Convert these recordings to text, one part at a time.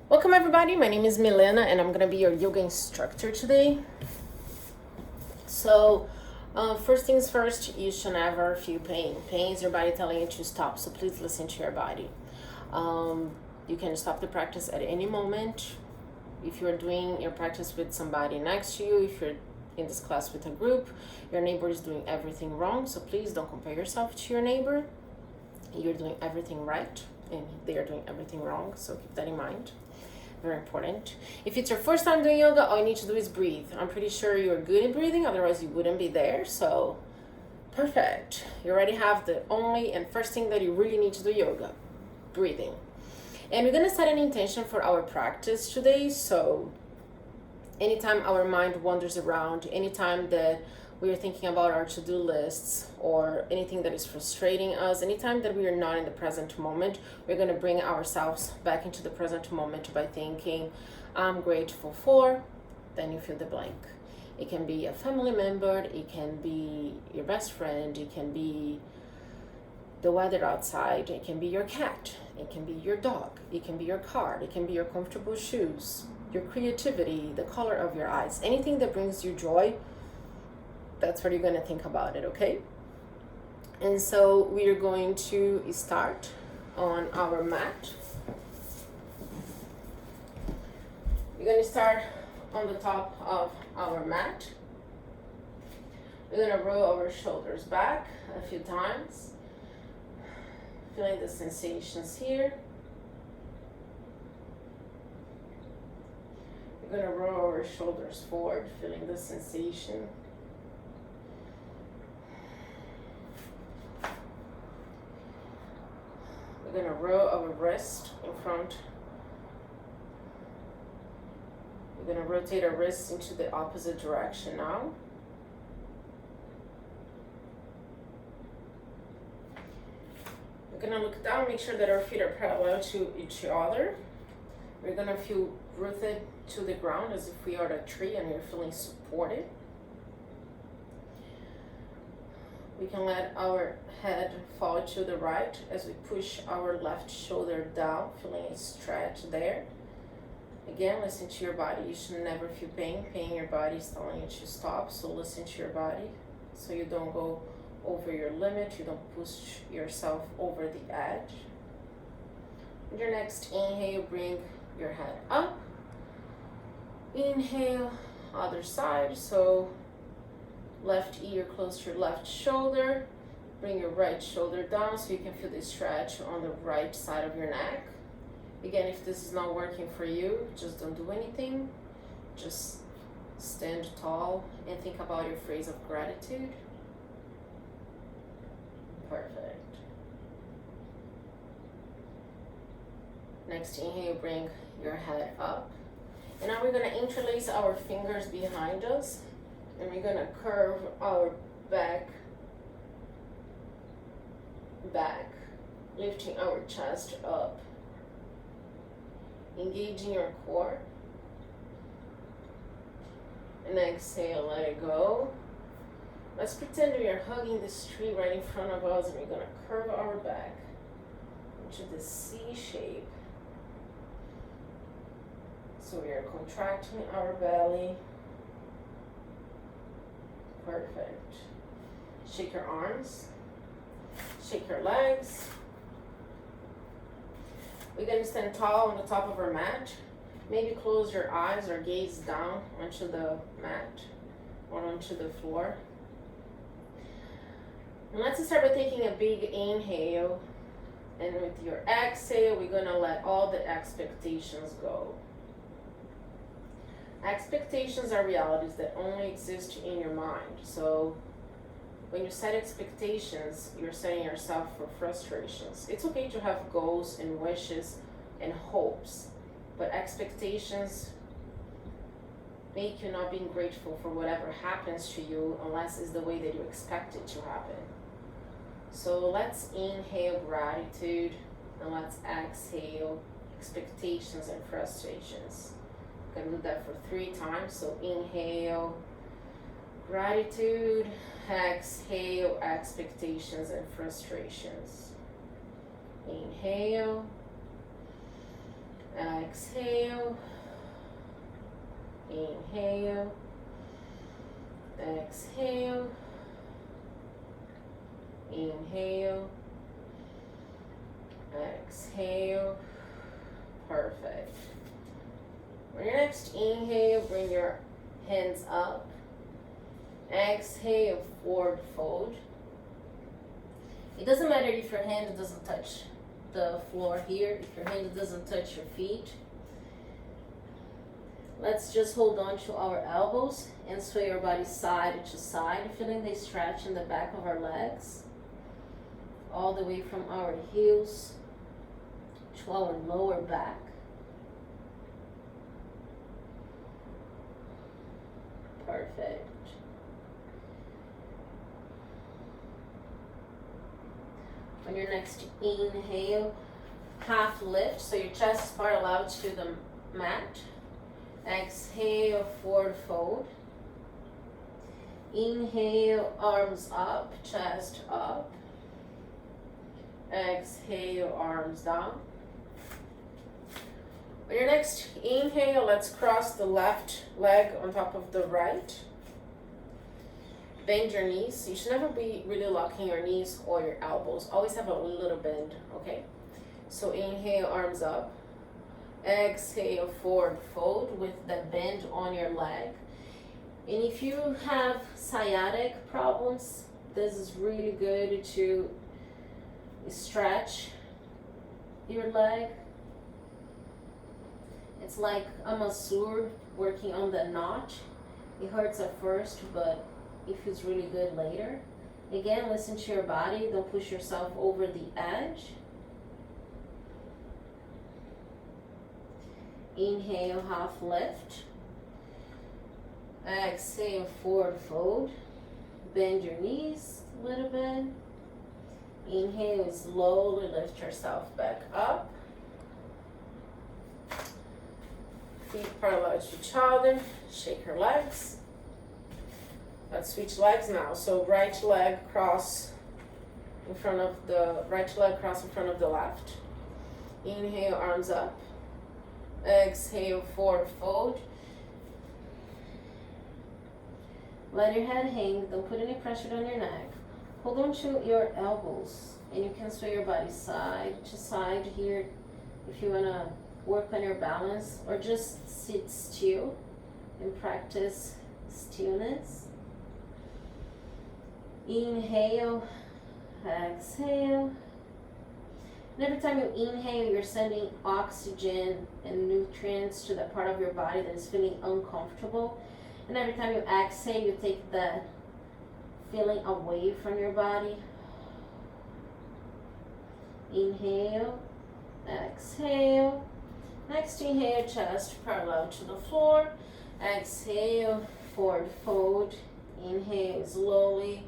Welcome everybody, my name is Milena and I'm gonna be your yoga instructor today. So, first things first, you should never feel pain. Pain is your body telling you to stop, so please listen to your body. You can stop the practice at any moment. If you're doing your practice with somebody next to you, if you're in this class with a group, your neighbor is doing everything wrong, so please don't compare yourself to your neighbor. You're doing everything right and they are doing everything wrong, so keep that in mind. Very important. If it's your first time doing yoga, all you need to do is breathe. I'm pretty sure you're good at breathing, otherwise you wouldn't be there. So perfect. You already have the only and first thing that you really need to do yoga, breathing. And we're gonna set an intention for our practice today. So anytime our mind wanders around, anytime that we are thinking about our to-do lists or anything that is frustrating us, anytime that we are not in the present moment, we're going to bring ourselves back into the present moment by thinking, I'm grateful for, then you fill the blank. It can be a family member, it can be your best friend, it can be the weather outside, it can be your cat, it can be your dog, it can be your car, it can be your comfortable shoes, your creativity, the color of your eyes, anything that brings you joy. That's what you're going to think about it, okay? And so we are going to start on our mat. We're going to start on the top of our mat. We're going to roll our shoulders back a few times, feeling the sensations here. We're going to roll our shoulders forward, feeling the sensation. We're going to roll our wrist in front. We're going to rotate our wrists into the opposite direction now. We're going to look down, make sure that our feet are parallel to each other. We're going to feel rooted to the ground as if we are a tree and you're feeling supported. We can let our head fall to the right as we push our left shoulder down, feeling a stretch there. Again, listen to your body. You should never feel pain. Pain in your body is telling you to stop, so listen to your body so you don't go over your limit, you don't push yourself over the edge. With your next inhale, bring your head up. Inhale, other side, so left ear close to your left shoulder. Bring your right shoulder down so you can feel the stretch on the right side of your neck. Again, if this is not working for you, just don't do anything. Just stand tall and think about your phrase of gratitude. Perfect. Next inhale, bring your head up. And now we're going to interlace our fingers behind us. And we're going to curve our back, lifting our chest up, engaging your core. And exhale, let it go. Let's pretend we are hugging this tree right in front of us, and we're going to curve our back into the C shape. So we are contracting our belly. Perfect. Shake your arms. Shake your legs. We're going to stand tall on the top of our mat. Maybe close your eyes or gaze down onto the mat or onto the floor. And let's start by taking a big inhale. And with your exhale, we're going to let all the expectations go. Expectations are realities that only exist in your mind. So when you set expectations, you're setting yourself for frustrations. It's okay to have goals and wishes and hopes, but expectations make you not being grateful for whatever happens to you unless it's the way that you expect it to happen. So let's inhale gratitude and let's exhale expectations and frustrations. I'm going to do that for 3 times. So inhale gratitude, exhale expectations and frustrations. Inhale, Exhale. Inhale. Exhale. Inhale. Exhale. Perfect. For your next inhale, bring your hands up. Exhale, forward fold. It doesn't matter if your hand doesn't touch the floor here, if your hand doesn't touch your feet. Let's just hold on to our elbows and sway our body side to side, feeling the stretch in the back of our legs, all the way from our heels to our lower back. Perfect. On your next inhale, half lift, so your chest is parallel to the mat. Exhale, forward fold. Inhale, arms up, chest up. Exhale, arms down. On your next inhale, let's cross the left leg on top of the right. Bend your knees. You should never be really locking your knees or your elbows. Always have a little bend, okay? So inhale, arms up. Exhale, forward fold with the bend on your leg. And if you have sciatic problems, this is really good to stretch your leg. It's like a masseur working on the knot. It hurts at first, but it feels really good later. Again, listen to your body. Don't push yourself over the edge. Inhale, half lift. Exhale, forward fold. Bend your knees a little bit. Inhale, slowly lift yourself back up. Feet parallel to each other. Shake your legs. Let's switch legs now. So right leg cross in front of the left. Inhale, arms up. Exhale, forward fold. Let your head hang. Don't put any pressure on your neck. Hold on to your elbows, and you can sway your body side to side here if you want to work on your balance, or just sit still and practice stillness. Inhale, exhale. And every time you inhale, you're sending oxygen and nutrients to that part of your body that is feeling uncomfortable. And every time you exhale, you take that feeling away from your body. Inhale, exhale. Next inhale, chest parallel to the floor. Exhale, forward fold. Inhale, slowly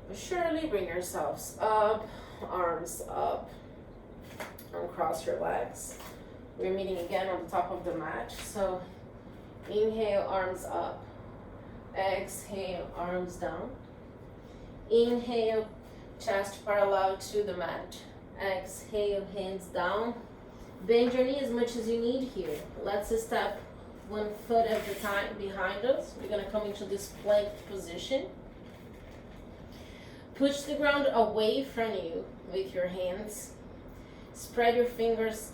but surely bring yourselves up, arms up. Uncross your legs. We're meeting again on the top of the mat. So inhale, arms up. Exhale, arms down. Inhale, chest parallel to the mat. Exhale, hands down. Bend your knee as much as you need here. Let's step 1 foot at a time behind us. We're going to come into this plank position. Push the ground away from you with your hands. Spread your fingers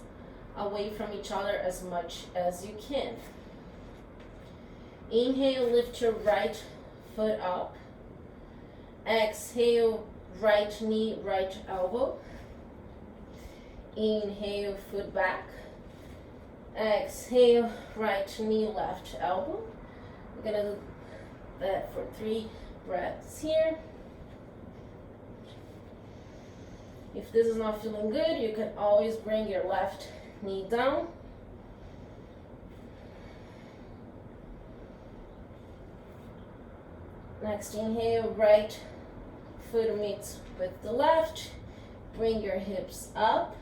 away from each other as much as you can. Inhale, lift your right foot up. Exhale, right knee, right elbow. Inhale, foot back. Exhale, right knee, left elbow. We're gonna do that for 3 breaths here. If this is not feeling good, you can always bring your left knee down. Next inhale, right foot meets with the left. Bring your hips up,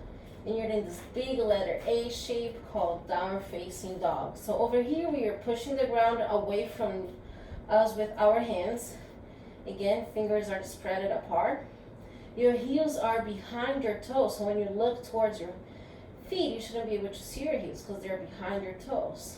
and you're in this big letter A shape called downward facing dog. So over here, we are pushing the ground away from us with our hands. Again, fingers are spread apart. Your heels are behind your toes, so when you look towards your feet, you shouldn't be able to see your heels because they're behind your toes.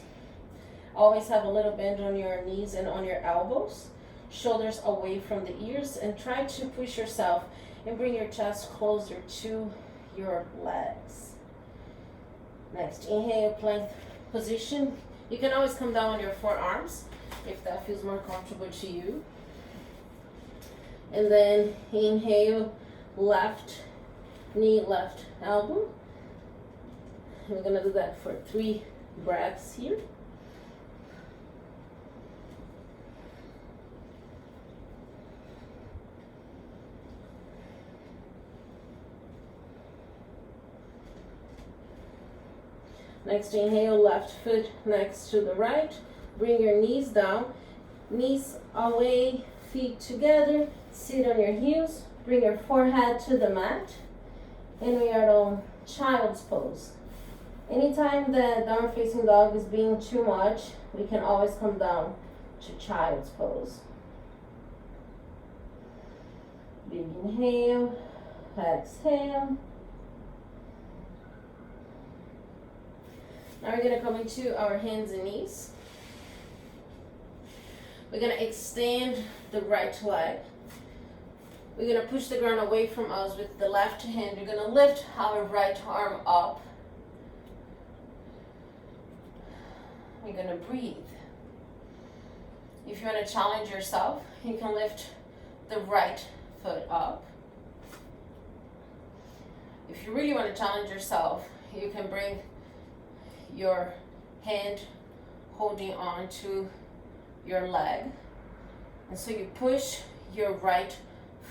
Always have a little bend on your knees and on your elbows. Shoulders away from the ears, and try to push yourself and bring your chest closer to your legs. Next, inhale, plank position. You can always come down on your forearms if that feels more comfortable to you. And then inhale, left knee, left elbow. And we're gonna do that for 3 breaths here. Next, inhale, left foot next to the right. Bring your knees down, knees away, feet together. Sit on your heels. Bring your forehead to the mat. And we are on child's pose. Anytime that downward facing dog is being too much, we can always come down to child's pose. Big inhale, exhale. Now we're going to come into our hands and knees. We're going to extend the right leg. We're going to push the ground away from us with the left hand. We're going to lift our right arm up. We're going to breathe. If you want to challenge yourself, you can lift the right foot up. If you really want to challenge yourself, you can bring your hand holding on to your leg, and so you push your right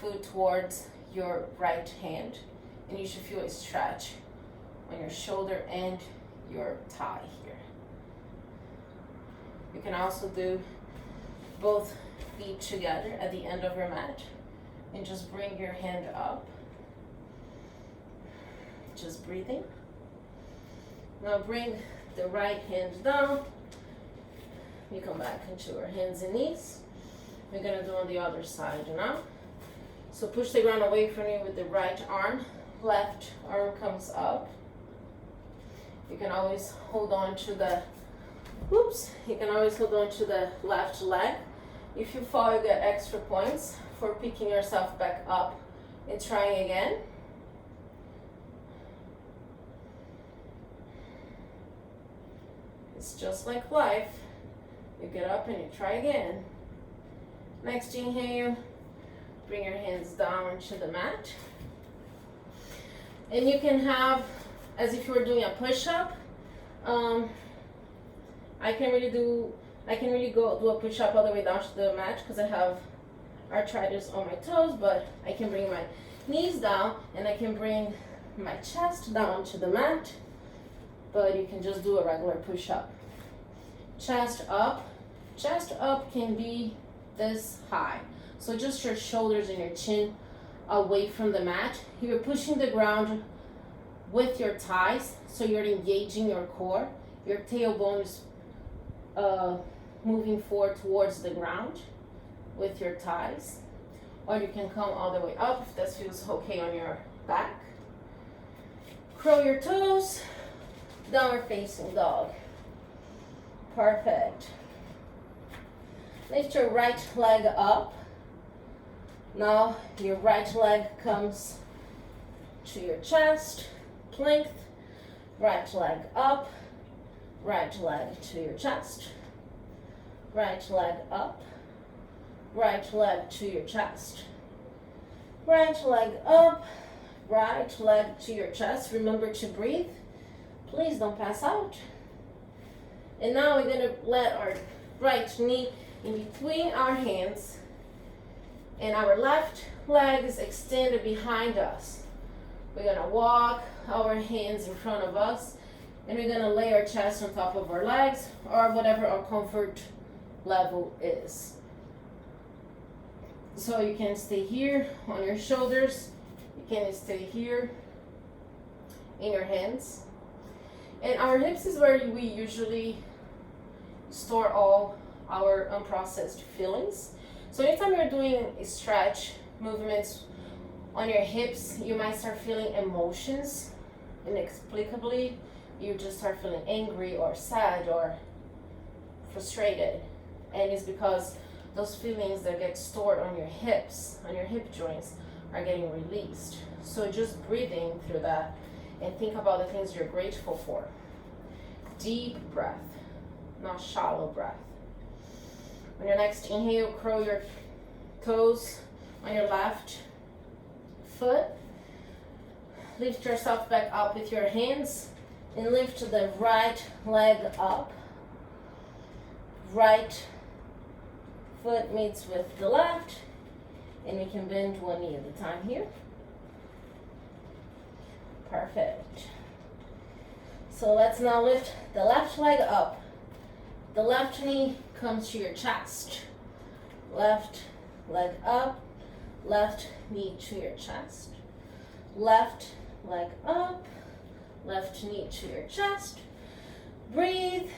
foot towards your right hand, and you should feel a stretch on your shoulder and your thigh here. You can also do both feet together at the end of your mat and just bring your hand up, just breathing. Now bring the right hand down. You come back into our hands and knees. We're gonna do on the other side now. So push the ground away from you with the right arm. Left arm comes up. You can always hold on to the, you can always hold on to the left leg. If you fall, you get extra points for picking yourself back up and trying again. It's just like life. You get up and you try again. Next inhale, bring your hands down to the mat. And you can have, as if you were doing a push-up. I can really go do a push-up all the way down to the mat because I have arthritis on my toes, but I can bring my knees down and I can bring my chest down to the mat. But you can just do a regular push-up. Chest up can be this high. So just your shoulders and your chin away from the mat. You're pushing the ground with your thighs, so you're engaging your core. Your tailbone is moving forward towards the ground with your thighs. Or you can come all the way up if that feels okay on your back. Curl your toes. Downward facing dog. Perfect. Lift your right leg up. Now your right leg comes to your chest. Plank. Right leg up. Right leg to your chest. Right leg up. Right leg to your chest. Right leg up. Right leg to your chest. Remember to breathe. Please don't pass out. And now we're gonna let our right knee in between our hands and our left leg is extended behind us. We're gonna walk our hands in front of us and we're gonna lay our chest on top of our legs or whatever our comfort level is. So you can stay here on your shoulders, you can stay here in your hands. And our hips is where we usually store all our unprocessed feelings. So anytime you're doing stretch movements on your hips, you might start feeling emotions inexplicably you just start feeling angry or sad or frustrated. And it's because those feelings that get stored on your hips, on your hip joints, are getting released. So just breathing through that and think about the things you're grateful for. Deep breath, not shallow breath. On your next inhale, curl your toes on your left foot. Lift yourself back up with your hands and lift the right leg up. Right foot meets with the left, and we can bend one knee at a time here. Perfect. So let's now lift the left leg up. The left knee comes to your chest. Left leg up, left knee to your chest. Left leg up, left knee to your chest. Breathe.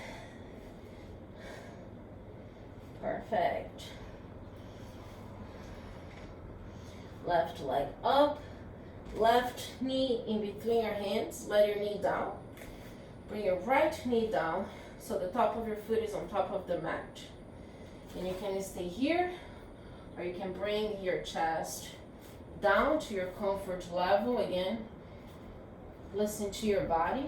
Perfect. Left leg up, left knee in between your hands. Let your knee down. Bring your right knee down so the top of your foot is on top of the mat. And you can stay here, or you can bring your chest down to your comfort level. Again, listen to your body.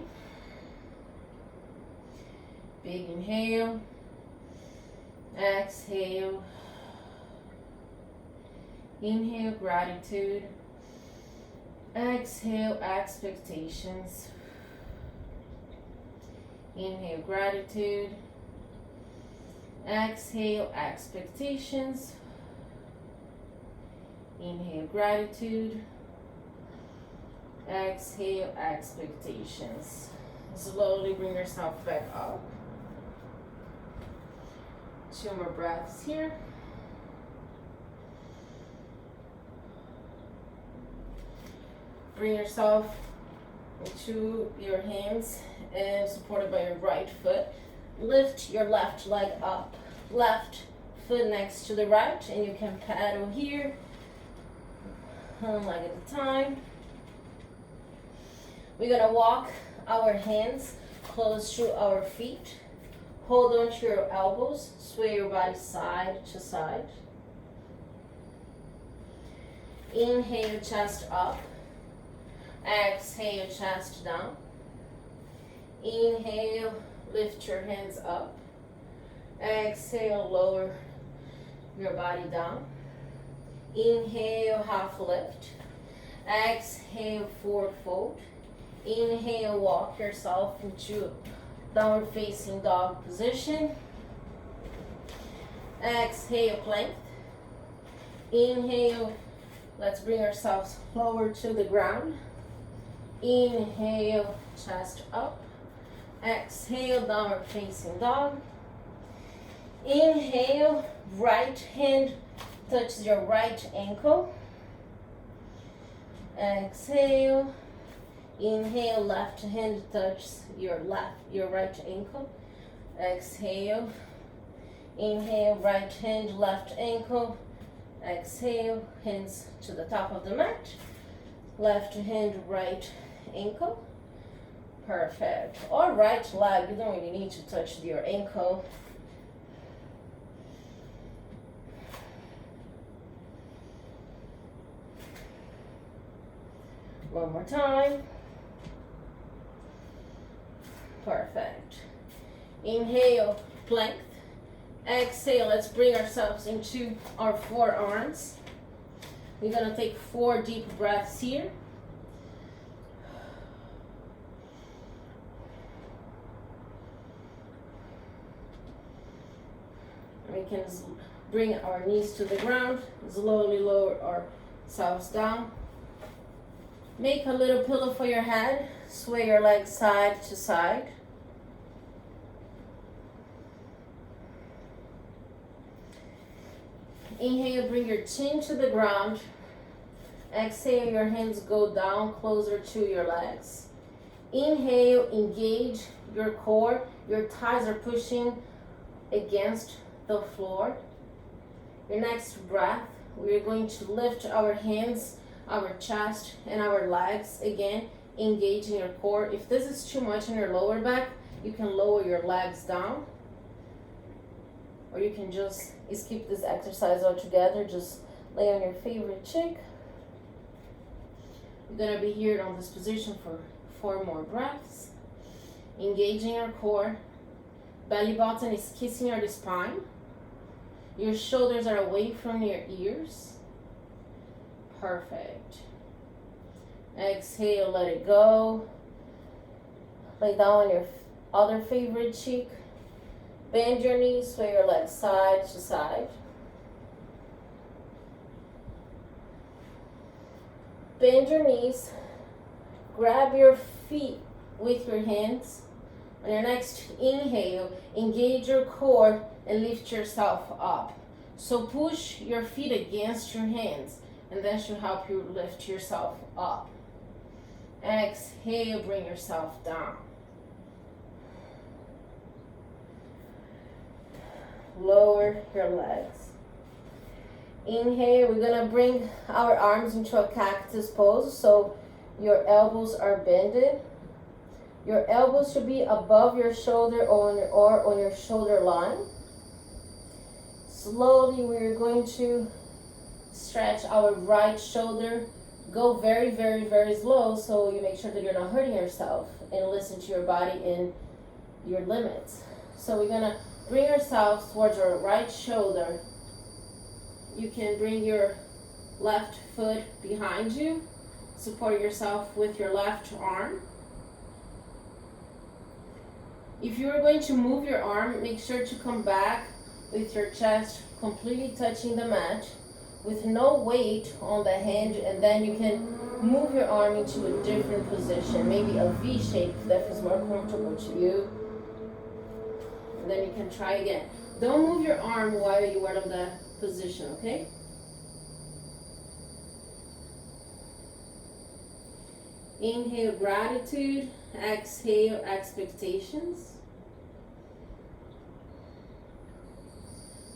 Big inhale. Exhale. Inhale, gratitude. Exhale, expectations. Inhale, gratitude. Exhale, expectations. Inhale, gratitude. Exhale, expectations. Slowly bring yourself back up. 2 more breaths here. Bring yourself into your hands and supported by your right foot. Lift your left leg up. Left foot next to the right, and you can paddle here. 1 leg at a time. We're gonna walk our hands close to our feet. Hold on to your elbows, sway your body side to side. Inhale, chest up. Exhale, chest down. Inhale, lift your hands up. Exhale, lower your body down. Inhale, half lift. Exhale, forward fold. Inhale, walk yourself into downward facing dog position. Exhale, plank. Inhale, let's bring ourselves lower to the ground. Inhale, chest up. Exhale, downward facing dog. Inhale, right hand touches your right ankle. Exhale. Inhale, left hand touches your right ankle. Exhale. Inhale, right hand, left ankle. Exhale, hands to the top of the mat. Left hand, right ankle. Perfect. Or right leg, you don't really need to touch your ankle. One more time. Perfect. Inhale, plank. Exhale, let's bring ourselves into our forearms. We're gonna take 4 deep breaths here. We can bring our knees to the ground, slowly lower ourselves down. Make a little pillow for your head, sway your legs side to side. Inhale, bring your chin to the ground. Exhale, your hands go down closer to your legs. Inhale, engage your core. Your thighs are pushing against the floor. Your next breath, we're going to lift our hands, our chest, and our legs again engaging your core. If this is too much in your lower back, you can lower your legs down, or you can just skip this exercise altogether. Just lay on your favorite cheek. You're gonna be here on this position for 4 more breaths. Engaging your core. Belly button is kissing your spine. Your shoulders are away from your ears. Perfect. Exhale, let it go. Lay down on your other favorite cheek. Bend your knees, sway your legs side to side. Bend your knees. Grab your feet with your hands. On your next inhale, engage your core and lift yourself up. So push your feet against your hands, and that should help you lift yourself up. Exhale, bring yourself down. Lower your legs. Inhale, we're gonna bring our arms into a cactus pose, so your elbows are bended. Your elbows should be above your shoulder or on your shoulder line. Slowly, we're going to stretch our right shoulder. Go very, very, very slow so you make sure that you're not hurting yourself, and listen to your body and your limits. So we're gonna bring ourselves towards our right shoulder. You can bring your left foot behind you. Support yourself with your left arm. If you are going to move your arm, make sure to come back with your chest completely touching the mat with no weight on the hand, and then you can move your arm into a different position, maybe a V shape if that feels more comfortable to you. And then you can try again. Don't move your arm while you are in that position, okay? Inhale, gratitude. Exhale, expectations.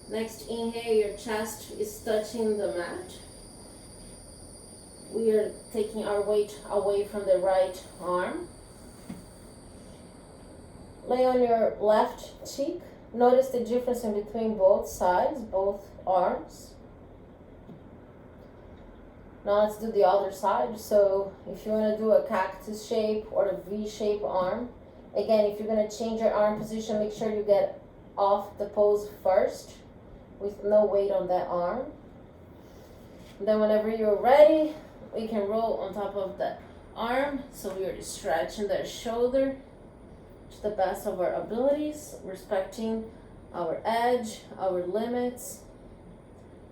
Next inhale, your chest is touching the mat. We are taking our weight away from the right arm. Lay on your left cheek. Notice the difference in between both sides, both arms. Now let's do the other side. So if you want to do a cactus shape or a V-shape arm, again, if you're going to change your arm position, make sure you get off the pose first with no weight on that arm. And then whenever you're ready, we can roll on top of the arm. So we are stretching the shoulder to the best of our abilities, respecting our edge, our limits,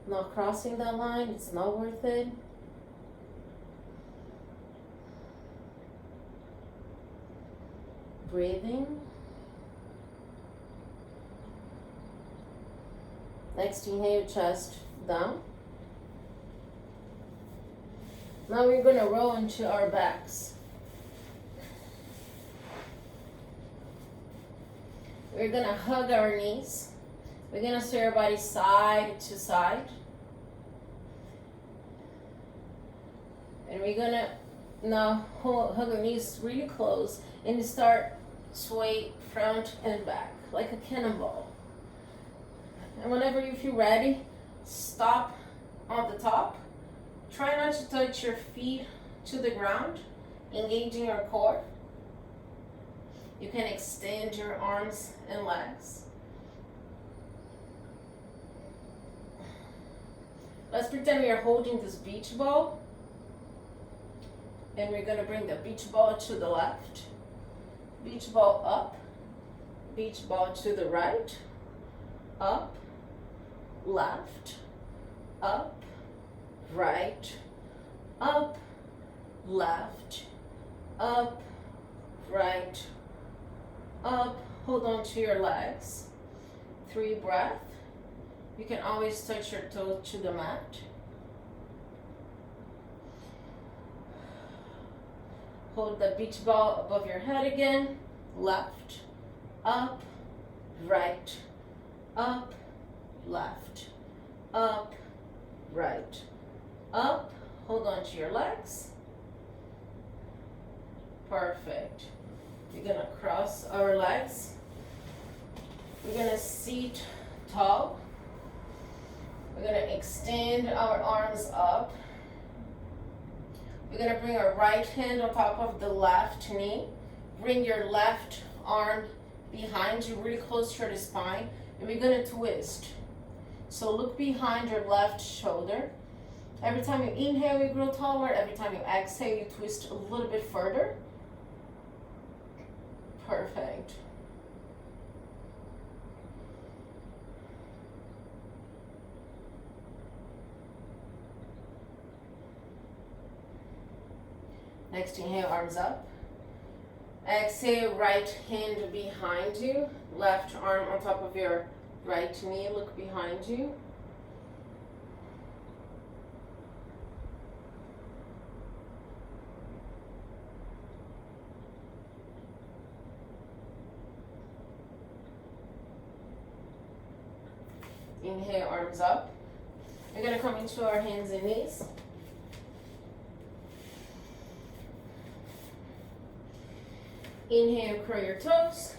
not crossing that line. It's not worth it. Breathing. Next inhale, chest down. Now we're going to roll into our backs. We're going to hug our knees. We're going to sway our body side to side. And we're going to now hug our knees really close and start sway front and back like a cannonball. And whenever you feel ready, stop on the top. Try not to touch your feet to the ground, engaging your core. You can extend your arms and legs. Let's pretend we are holding this beach ball. And we're going to bring the beach ball to the left. Beach ball up. Beach ball to the right. Up. Left. Up. Right. Up. Left. Up. Right. Up. Hold on to your legs. 3 breaths. You can always touch your toes to the mat. Hold the beach ball above your head again. Left, up, right, up, left, up, right, up. Hold on to your legs. Perfect. We're gonna cross our legs. We're gonna sit tall. We're gonna extend our arms up. We're gonna bring our right hand on top of the left knee. Bring your left arm behind you, really close to your spine, and we're gonna twist. So look behind your left shoulder. Every time you inhale, you grow taller. Every time you exhale, you twist a little bit further. Perfect. Next, inhale, arms up. Exhale, right hand behind you. Left arm on top of your right knee. Look behind you. Inhale, arms up. We're gonna come into our hands and knees. Inhale, curl your toes.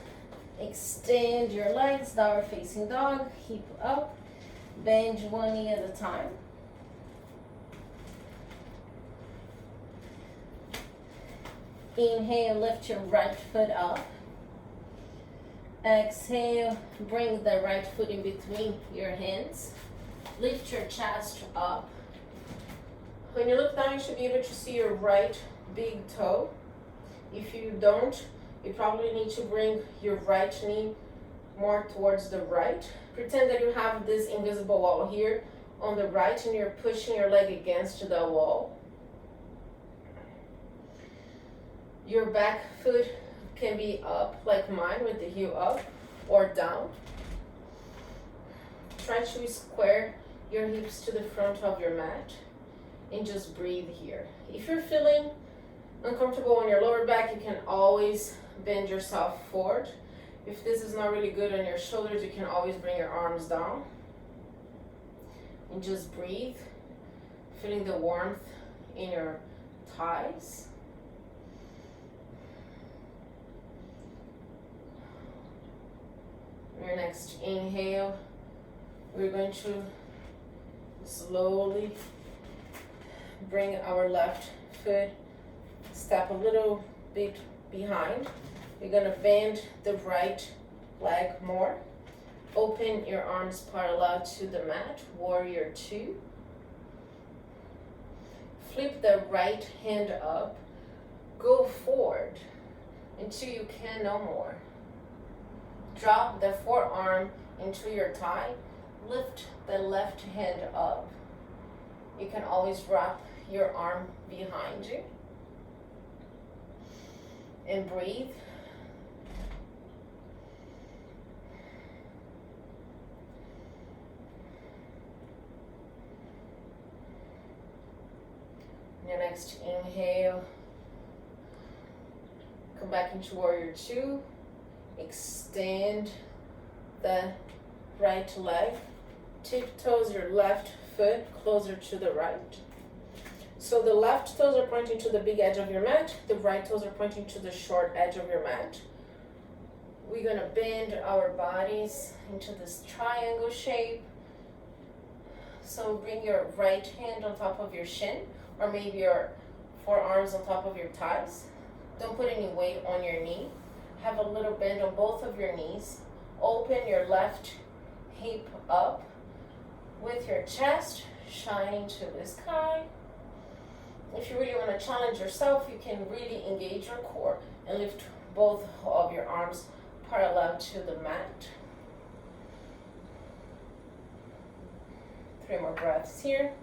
Extend your legs, downward facing dog, hip up. Bend one knee at a time. Inhale, lift your right foot up. Exhale, bring the right foot in between your hands. Lift your chest up. When you look down, you should be able to see your right big toe. If you don't, you probably need to bring your right knee more towards the right. Pretend that you have this invisible wall here on the right and you're pushing your leg against the wall. Your back foot can be up like mine with the heel up or down. Try to square your hips to the front of your mat and just breathe here. If you're feeling uncomfortable on your lower back, you can always bend yourself forward. If this is not really good on your shoulders, you can always bring your arms down and just breathe, feeling the warmth in your thighs. Your next inhale, we're going to slowly bring our left foot, step a little bit behind. You're gonna bend the right leg more. Open your arms parallel to the mat, warrior two. Flip the right hand up, go forward until you can no more. Drop the forearm into your thigh, lift the left hand up. You can always wrap your arm behind you and breathe. Your next inhale, come back into warrior two. Extend the right leg, tiptoes your left foot closer to the right. So the left toes are pointing to the big edge of your mat, the right toes are pointing to the short edge of your mat. We're gonna bend our bodies into this triangle shape. So bring your right hand on top of your shin, or maybe your forearms on top of your thighs. Don't put any weight on your knee. Have a little bend on both of your knees. Open your left hip up with your chest shining to the sky. If you really want to challenge yourself, you can really engage your core and lift both of your arms parallel to the mat. 3 more breaths here.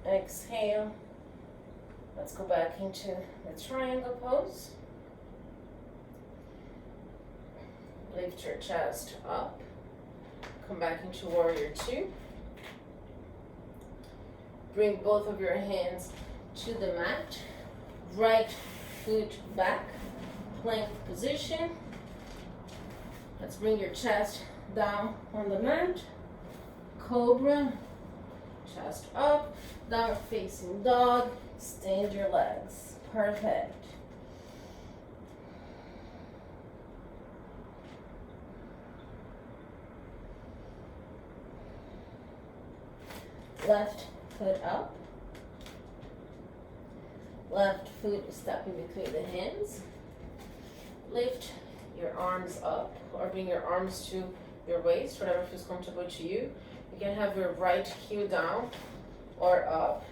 Exhale. Let's go back into the triangle pose. Lift your chest up. Come back into warrior two. Bring both of your hands to the mat. Right foot back, plank position. Let's bring your chest down on the mat. Cobra. chest up, down facing dog, extend your legs. Perfect. Left foot up. Left foot stepping between the hands. Lift your arms up or bring your arms to your waist, whatever feels comfortable to you. You can have your right heel down or up.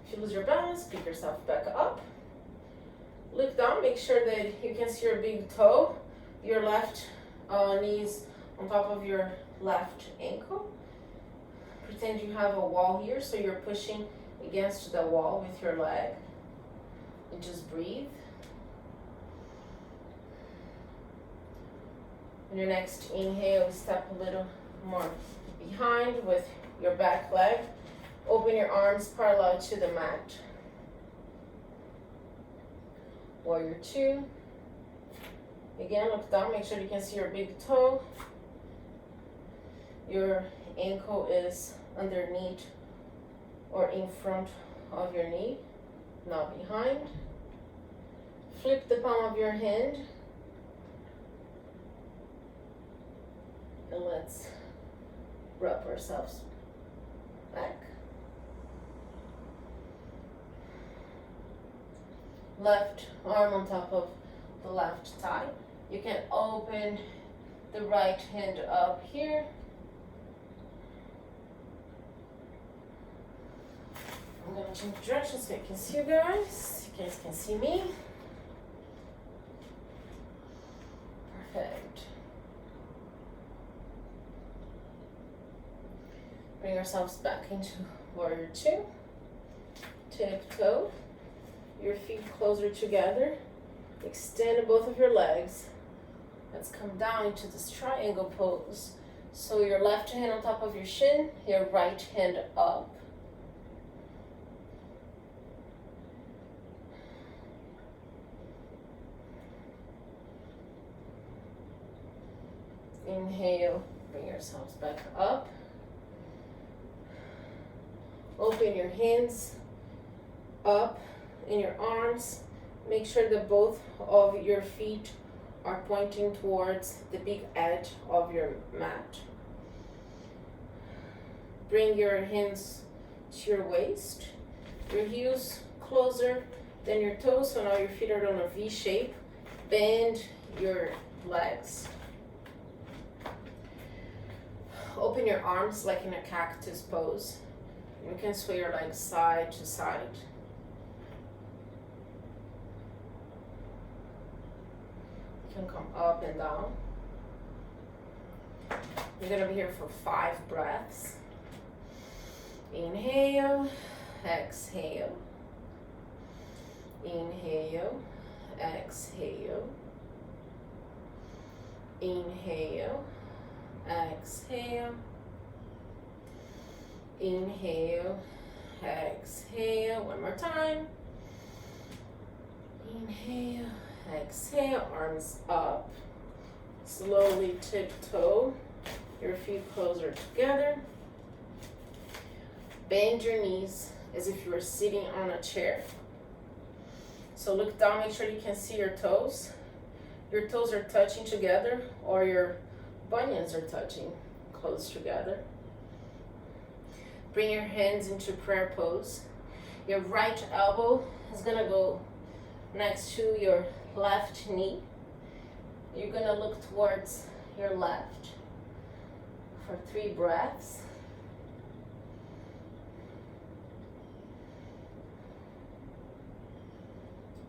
If you lose your balance, pick yourself back up. Lift down, make sure that you can see your big toe, your left knees on top of your left ankle. Pretend you have a wall here, so you're pushing against the wall with your leg. And just breathe. On your next inhale, step a little more behind with your back leg. Open your arms parallel to the mat. Warrior two. Again, look down, make sure you can see your big toe. Your ankle is underneath or in front of your knee, not behind. Flip the palm of your hand. And let's rub ourselves back. Left arm on top of the left thigh. You can open the right hand up here. I'm going to change directions so you can see you guys. You guys can see me. Perfect. Bring ourselves back into warrior two. Tiptoe. Your feet closer together. Extend both of your legs. Let's come down into this triangle pose. So your left hand on top of your shin, your right hand up. Inhale, bring yourselves back up. Open your hands up in your arms. Make sure that both of your feet are pointing towards the big edge of your mat. Bring your hands to your waist. Your heels closer than your toes, so now your feet are on a V shape. Bend your legs. Open your arms like in a cactus pose. You can sway your legs side to side. You can come up and down. You're gonna be here for 5 breaths. Inhale, exhale. Inhale, exhale. Inhale, exhale. Inhale, exhale. One more time. Inhale, exhale. Arms up. Slowly tiptoe your feet closer together. Bend your knees as if you were sitting on a chair. So look down, make sure you can see your toes. Your toes are touching together, or your bunions are touching close together. Bring your hands into prayer pose. Your right elbow is gonna go next to your left knee. You're gonna look towards your left for 3 breaths.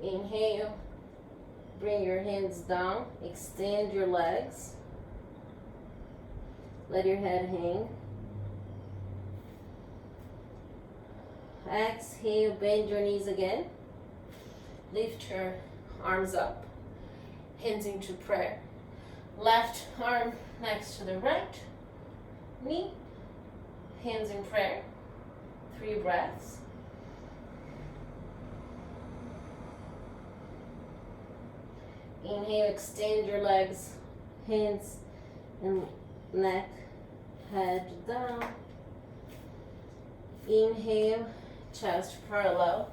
Inhale, bring your hands down, extend your legs. Let your head hang. Exhale, bend your knees again. Lift your arms up, hands into prayer. Left arm next to the right knee, hands in prayer. 3 breaths. Inhale, extend your legs, hands, and neck, head down. Inhale, chest parallel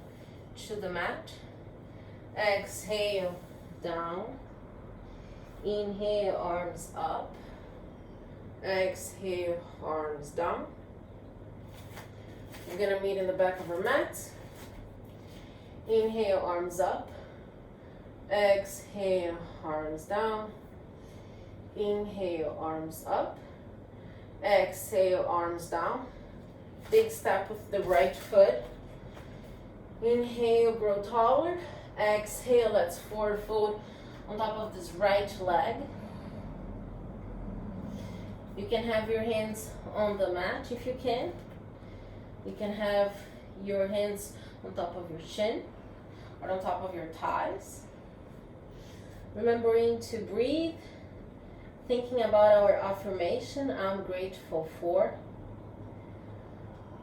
to the mat. Exhale, down. Inhale, arms up. Exhale, arms down. We're gonna meet in the back of our mat. Inhale, arms up. Exhale, arms down. Inhale, arms up. Exhale, arms down. Big step with the right foot. Inhale, grow taller. Exhale, let's forward fold on top of this right leg. You can have your hands on the mat if you can. You can have your hands on top of your chin or on top of your thighs. Remembering to breathe, thinking about our affirmation, I'm grateful for.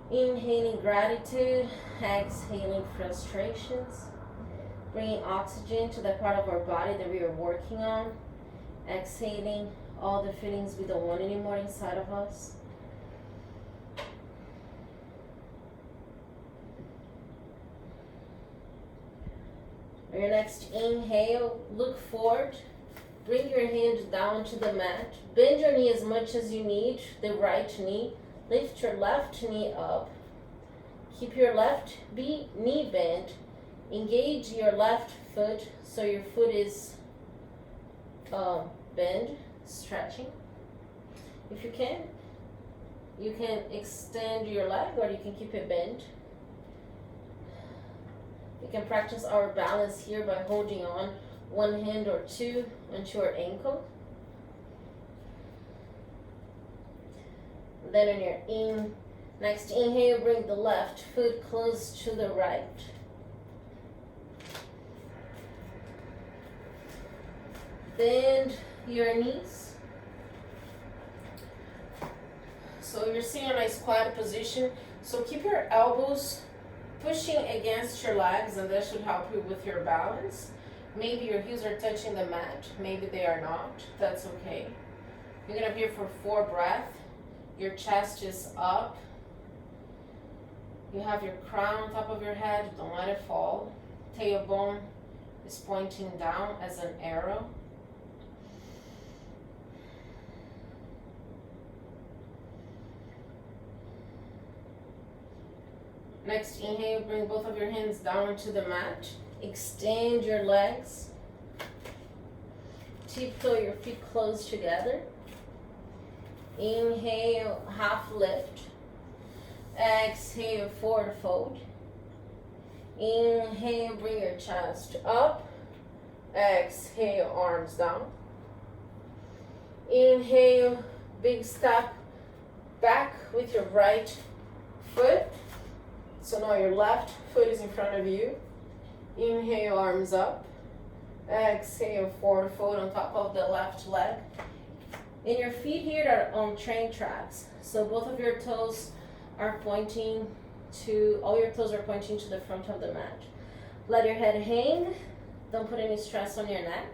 Inhaling gratitude, exhaling frustrations, bringing oxygen to the part of our body that we are working on, exhaling all the feelings we don't want anymore inside of us. On your next inhale, look forward. Bring your hand down to the mat. Bend your knee as much as you need, the right knee. Lift your left knee up. Keep your left knee bent. Engage your left foot so your foot is bent, stretching. If you can extend your leg or you can keep it bent. We can practice our balance here by holding on one hand or two onto your ankle. Then on your next inhale, bring the left foot close to the right. Bend your knees. So you're sitting in a squat position. So keep your elbows pushing against your legs, and that should help you with your balance. Maybe your heels are touching the mat. Maybe they are not. That's okay. You're gonna be here for 4 breaths. Your chest is up. You have your crown on top of your head. Don't let it fall. Tailbone is pointing down as an arrow. Next inhale, bring both of your hands down to the mat. Extend your legs. Tiptoe your feet close together. Inhale, half lift. Exhale, forward fold. Inhale, bring your chest up. Exhale, arms down. Inhale, big step back with your right foot. So now your left foot is in front of you. Inhale, arms up. Exhale, forward fold on top of the left leg. And your feet here are on train tracks. So both of your toes are pointing to, all your toes are pointing to the front of the mat. Let your head hang. Don't put any stress on your neck.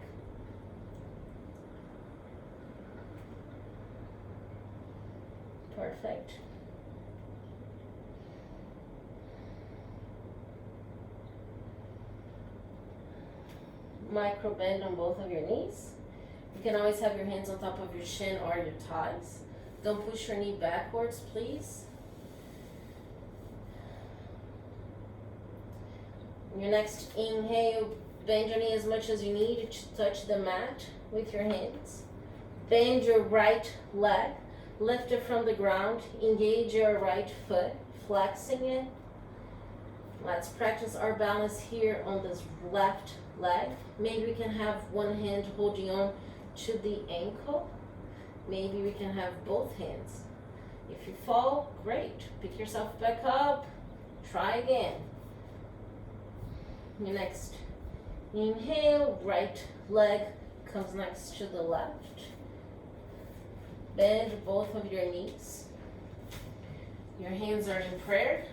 Perfect. Micro bend on both of your knees. You can always have your hands on top of your shin or your thighs. Don't push your knee backwards, please. Your next inhale, bend your knee as much as you need to touch the mat with your hands. Bend your right leg, lift it from the ground, engage your right foot, flexing it. Let's practice our balance here on this left leg. Maybe we can have one hand holding on to the ankle. Maybe we can have both hands. If you fall, great. Pick yourself back up. Try again. Your next inhale, right leg comes next to the left. Bend both of your knees. Your hands are in prayer.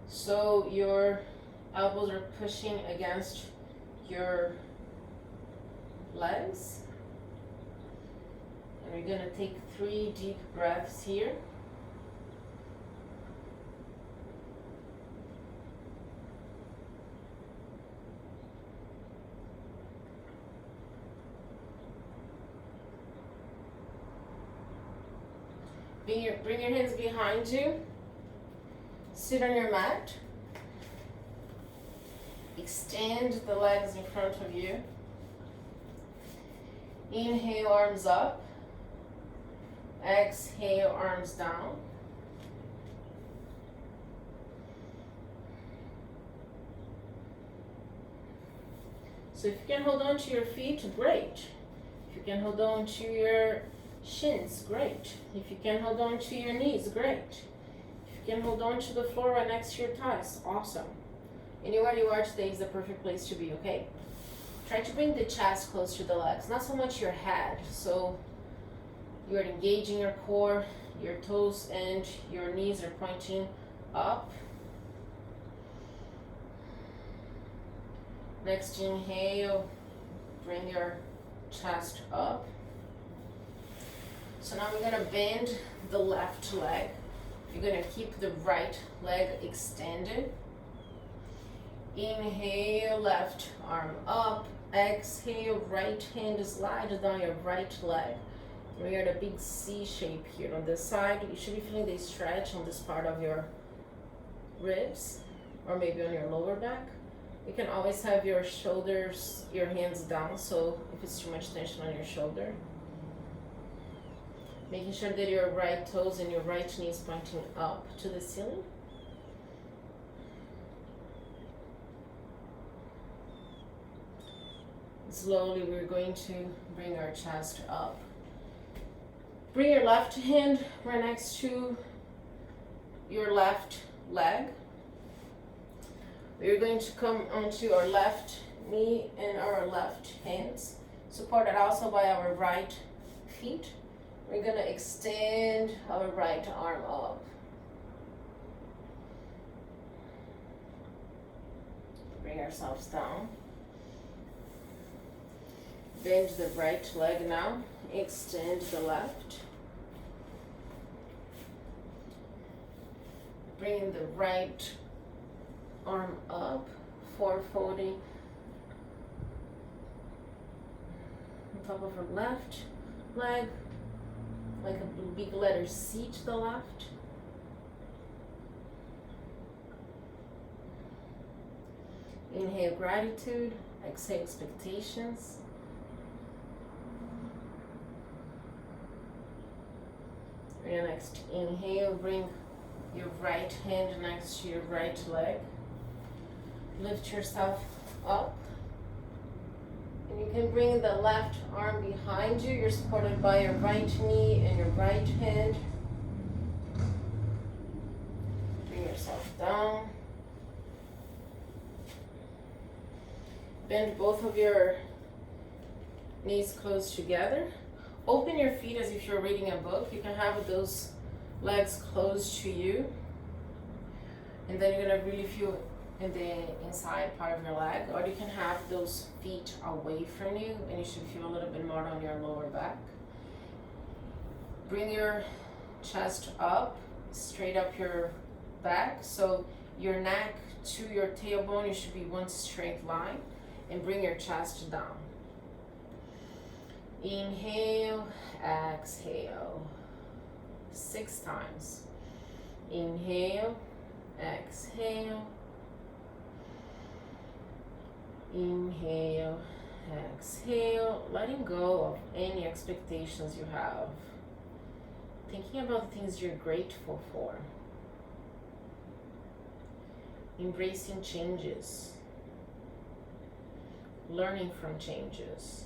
So your elbows are pushing against your legs. We're gonna take 3 deep breaths here. Bring your hands behind you. Sit on your mat. Extend the legs in front of you. Inhale, arms up. Exhale, arms down. So if you can hold on to your feet, great. If you can hold on to your shins, great. If you can hold on to your knees, great. If you can hold on to the floor right next to your thighs, awesome. Anywhere you are today is the perfect place to be, okay? Try to bring the chest close to the legs, not so much your head. So you're engaging your core, your toes and your knees are pointing up. Next inhale, bring your chest up. So now we're gonna bend the left leg. You're gonna keep the right leg extended. Inhale, left arm up. Exhale, right hand slide down your right leg. We are at a big C shape here on this side. You should be feeling the stretch on this part of your ribs or maybe on your lower back. You can always have your shoulders, your hands down, so if it's too much tension on your shoulder. Making sure that your right toes and your right knee is pointing up to the ceiling. Slowly we're going to bring our chest up. Bring your left hand right next to your left leg. We're going to come onto our left knee and our left hands, supported also by our right feet. We're gonna extend our right arm up. Bring ourselves down. Bend the right leg now. Extend the left. Bring the right arm up, forward-folding on top of our left leg, like a big letter C to the left. Inhale, gratitude. Exhale, expectations. And next, inhale, bring your right hand next to your right leg. Lift yourself up. And you can bring the left arm behind you. You're supported by your right knee and your right hand. Bring yourself down. Bend both of your knees close together. Open your feet as if you're reading a book. You can have those legs close to you. And then you're gonna really feel in the inside part of your leg, or you can have those feet away from you and you should feel a little bit more on your lower back. Bring your chest up, straight up your back, so your neck to your tailbone, you should be one straight line, and bring your chest down. Inhale, exhale, 6 times. Inhale, exhale. Inhale, exhale, letting go of any expectations you have. Thinking about the things you're grateful for. Embracing changes. Learning from changes.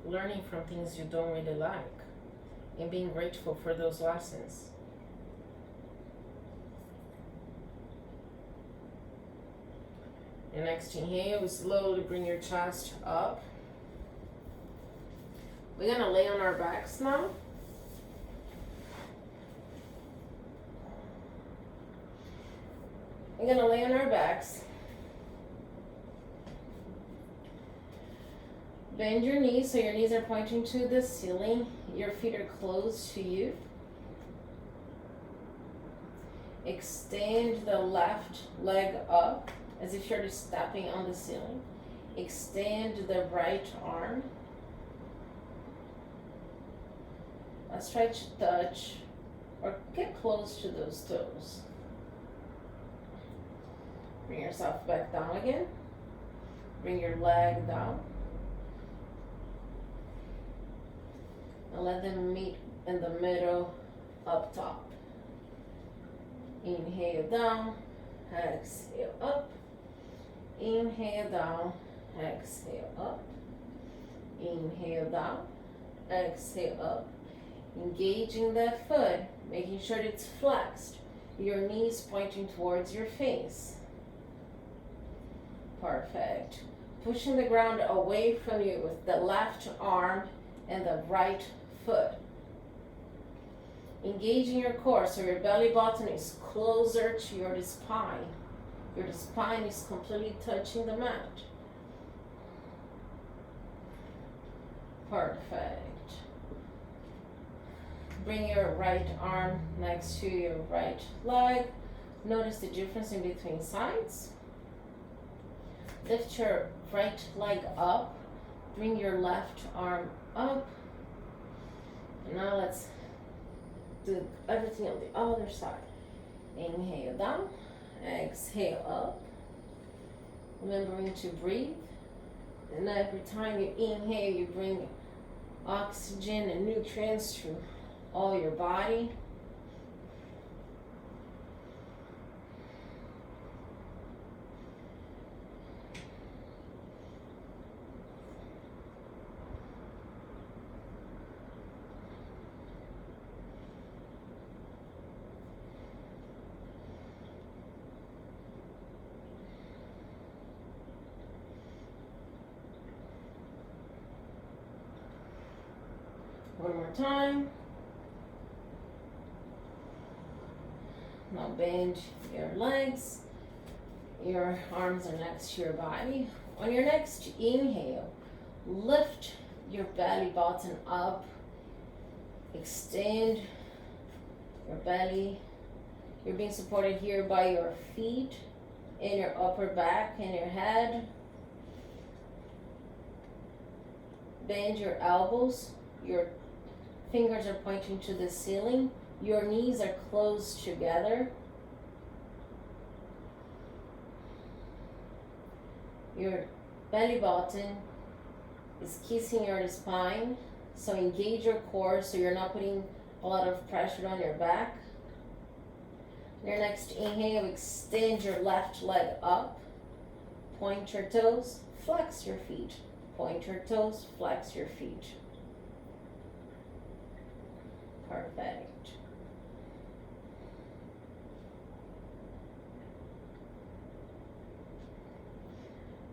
Learning from things you don't really like. And being grateful for those lessons. And next inhale, we slowly bring your chest up. We're gonna lay on our backs now. We're gonna lay on our backs. Bend your knees so your knees are pointing to the ceiling. Your feet are close to you. Extend the left leg up as if you're just stepping on the ceiling. Extend the right arm. Let's try to touch or get close to those toes. Bring yourself back down again. Bring your leg down. And let them meet in the middle up top. Inhale down, exhale up. Inhale down, exhale up. Inhale down, exhale up. Engaging that foot, making sure it's flexed. Your knees pointing towards your face. Perfect. Pushing the ground away from you with the left arm and the right foot. Engaging your core so your belly button is closer to your spine. Your spine is completely touching the mat. Perfect. Bring your right arm next to your right leg. Notice the difference in between sides. Lift your right leg up. Bring your left arm up. And now let's do everything on the other side. Inhale down. Exhale up. Remembering to breathe. And every time you inhale, you bring oxygen and nutrients to all your body. One more time. Now bend your legs. Your arms are next to your body. On your next inhale, lift your belly button up. Extend your belly. You're being supported here by your feet and your upper back and your head. Bend your elbows. Your fingers are pointing to the ceiling. Your knees are close together. Your belly button is kissing your spine. So engage your core so you're not putting a lot of pressure on your back. Your next inhale, extend your left leg up. Point your toes, flex your feet. Point your toes, flex your feet. Perfect.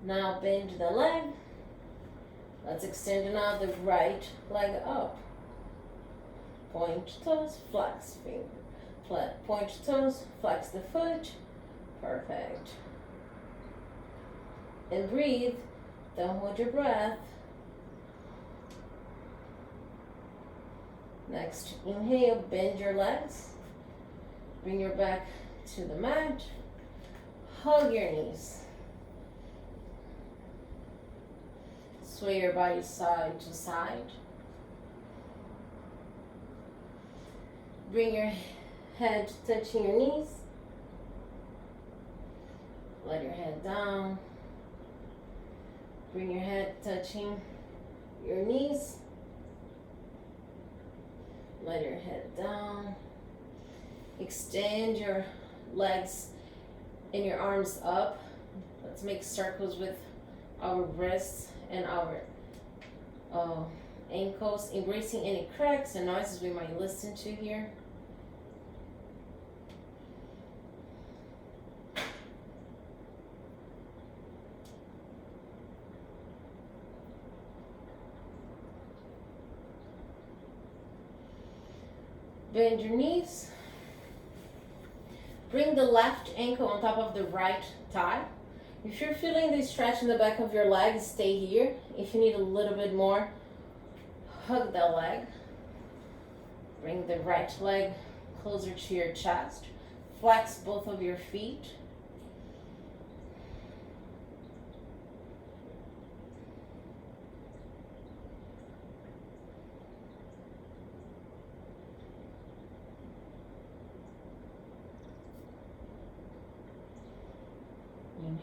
Now bend the leg. Let's extend now the right leg up. Point toes, flex finger. Point toes, flex the foot. Perfect. And breathe. Don't hold your breath. Next, inhale, bend your legs. Bring your back to the mat. Hug your knees. Sway your body side to side. Bring your head touching your knees. Let your head down. Bring your head touching your knees. Let your head down. Extend your legs and your arms up. Let's make circles with our wrists and our ankles, embracing any cracks and noises we might listen to here. Bend your knees. Bring the left ankle on top of the right thigh. If you're feeling the stretch in the back of your legs, stay here. If you need a little bit more, hug that leg. Bring the right leg closer to your chest. Flex both of your feet.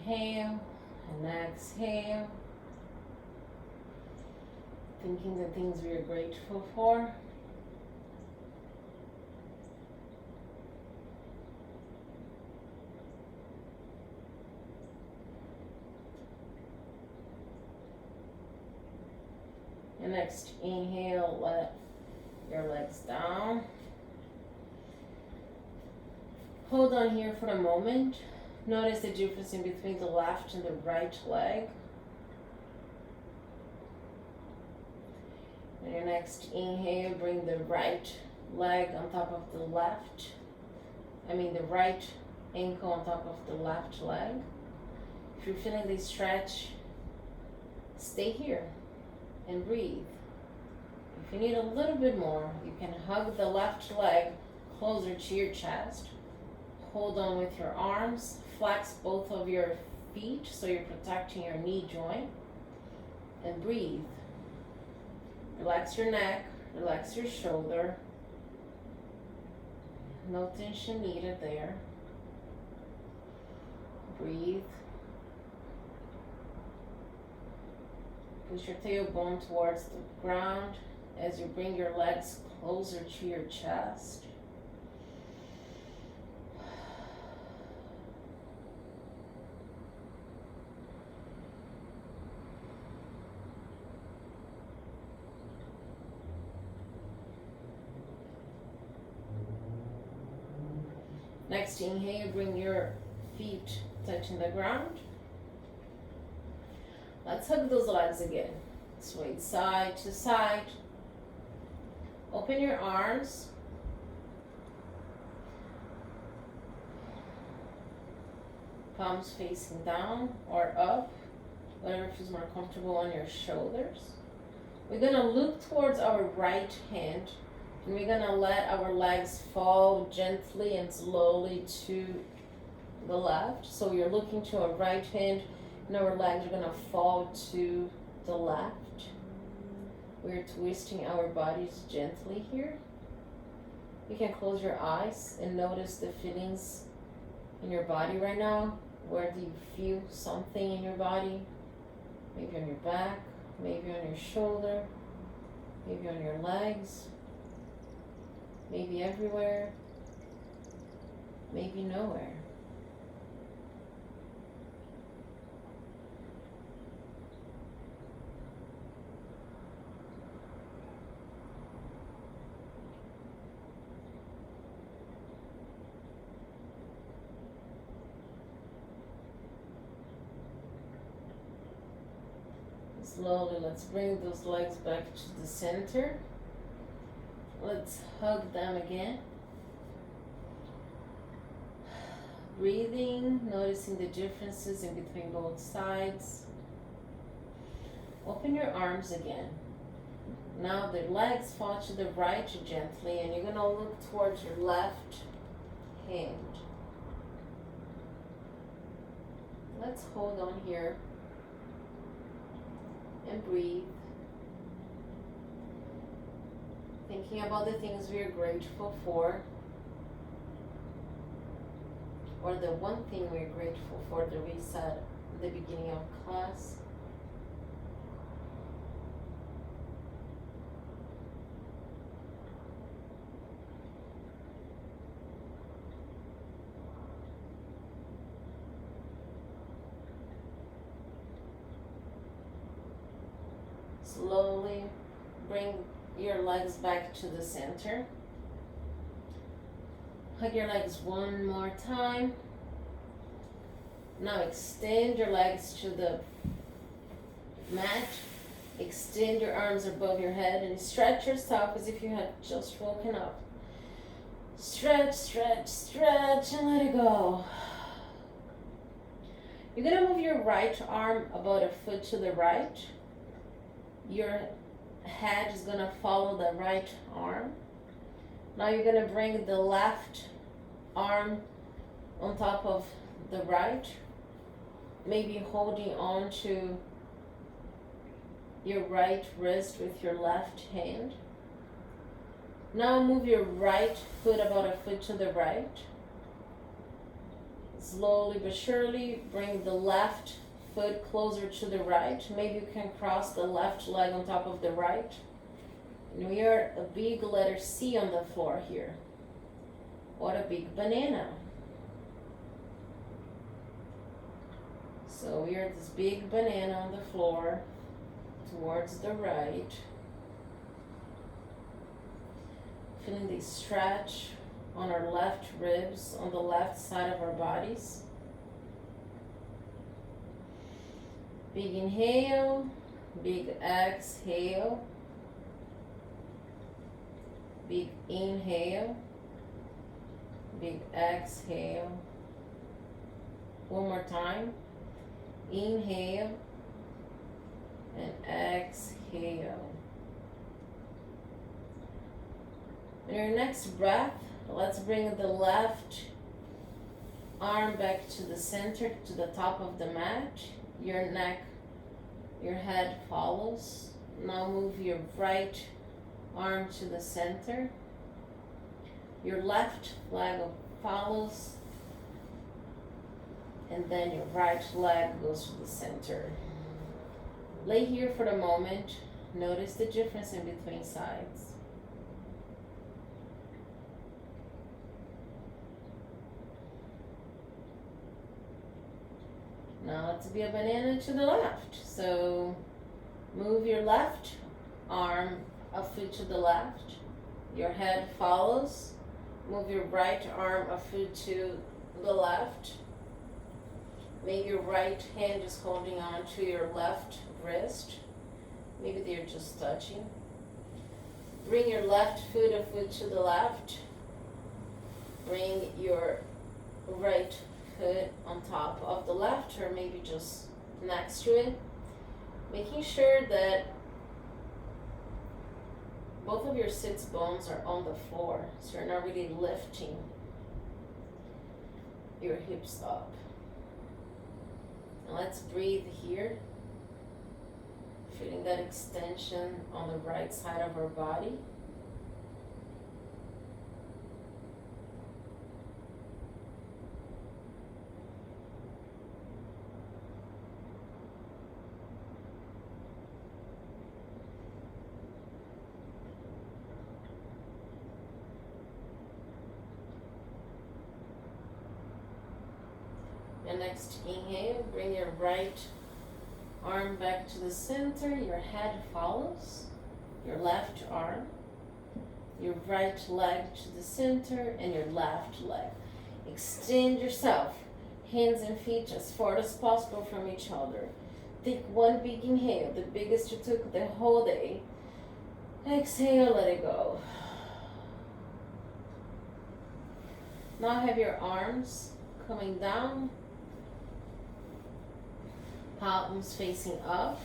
Inhale and exhale. Thinking the things we are grateful for. And next inhale, let your legs down. Hold on here for a moment. Notice the difference in between the left and the right leg. And your next inhale, bring the right leg on top of the left. The right ankle on top of the left leg. If you're feeling the stretch, stay here and breathe. If you need a little bit more, you can hug the left leg closer to your chest. Hold on with your arms. Flex both of your feet so you're protecting your knee joint. And breathe. Relax your neck, relax your shoulder. No tension needed there. Breathe. Push your tailbone towards the ground as you bring your legs closer to your chest. Next inhale, bring your feet touching the ground. Let's hug those legs again. Sway side to side. Open your arms. Palms facing down or up, whatever feels more comfortable on your shoulders. We're gonna look towards our right hand, and we're gonna let our legs fall gently and slowly to the left. So you're looking to our right hand, and our legs are gonna fall to the left. We're twisting our bodies gently here. You can close your eyes and notice the feelings in your body right now. Where do you feel something in your body? Maybe on your back, maybe on your shoulder, maybe on your legs, maybe everywhere, maybe nowhere. Slowly, let's bring those legs back to the center. Let's hug them again. Breathing, noticing the differences in between both sides. Open your arms again. Now the legs fall to the right gently, and you're gonna look towards your left hand. Let's hold on here and breathe. Thinking about the things we are grateful for, or the one thing we're grateful for that we said at the beginning of class. Slowly bring your legs back to the center. Hug your legs one more time. Now extend your legs to the mat. Extend your arms above your head and stretch yourself as if you had just woken up. Stretch, stretch, stretch, and let it go. You're gonna move your right arm about a foot to the right. Your head is gonna follow the right arm. Now you're gonna bring the left arm on top of the right, maybe holding on to your right wrist with your left hand. Now move your right foot about a foot to the right. Slowly but surely bring the left foot closer to the right. Maybe you can cross the left leg on top of the right. And we are a big letter C on the floor here. What a big banana. So we are this big banana on the floor towards the right. Feeling the stretch on our left ribs, on the left side of our bodies. Big inhale, big exhale, big inhale, big exhale. One more time. Inhale and exhale. On your next breath, let's bring the left arm back to the center, to the top of the mat. Your neck, your head follows. Now move your right arm to the center. Your left leg follows. And then your right leg goes to the center. Lay here for a moment. Notice the difference in between sides. Now let's be a banana to the left. So move your left arm a foot to the left. Your head follows. Move your right arm a foot to the left. Maybe your right hand is holding on to your left wrist. Maybe they're just touching. Bring your left foot a foot to the left. Bring your right foot on top of the left, or maybe just next to it. Making sure that both of your sits bones are on the floor, so you're not really lifting your hips up. Now let's breathe here, feeling that extension on the right side of our body. And next inhale, bring your right arm back to the center, your head follows, your left arm, your right leg to the center, and your left leg. Extend yourself, hands and feet as far as possible from each other. Take one big inhale, the biggest you took the whole day. Exhale, let it go. Now have your arms coming down, palms facing up.